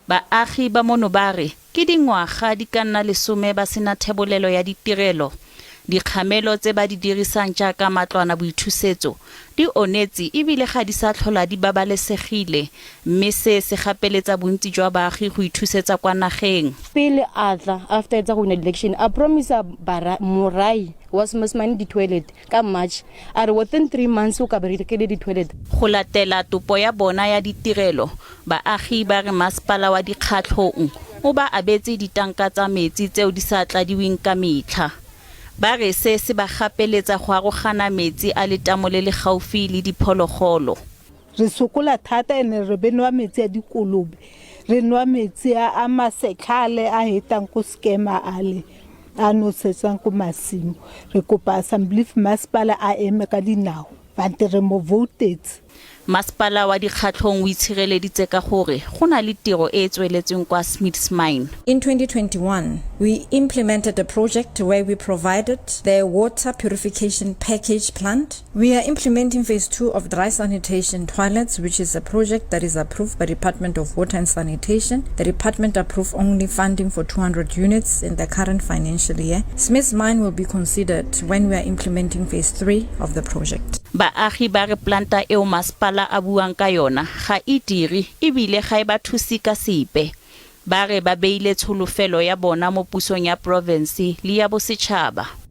Baagi ba mono ba re ke dingwaga di ka nna 10 ba sena thebolelo ya ditirelo. Dikgamelo tse ba di dirisang jaaka matlwanaboithusetso di onetse ebile ga di sa tlhola di babalesegile, mme se gapeletsa bontsi jwa baagi go ithusetsa kwa nageng. Pele atla after the election a promise morai was mesima di toilet ka March are within 3 months o ka berekele di toilet. Go latela topo ya bona ya ditirelo, baagi ba re mmasepala wa Dikgatlong o ba abetse ditanka tsa metsi tseo di sa tladiweng ka metlha. Ba re se ba gapeletsa go arogana metsi a letamo le le gaufi le diphologolo. Re sokola thata ene re benwa metsi a dikolobe, re nwa metsi a masetlhale a hetang ko skema ale a nosetsang ko masimo. Re kopa assembly mmasepala a eme ka dinao bante re mo voted. Masepala wa Dikgatlong o itshireleditse ka gore go na le tiro e tsweletseng kwa Smith's Mine. In 2021, we implemented a project where we provided the water purification package plant. We are implementing phase 2 of dry sanitation toilets, which is a project that is approved by Department of Water and Sanitation. The department approved only funding for 200 units in the current financial year. Smith's Mine will be considered when we are implementing phase 3 of the project. Baagi ba re planta eo masepala a buang ka yona ga e dire ebile ga e ba thusi ka sepe. Ba re ba beile tsholofelo ya bona mo pusong ya province le ya bosetšhaba.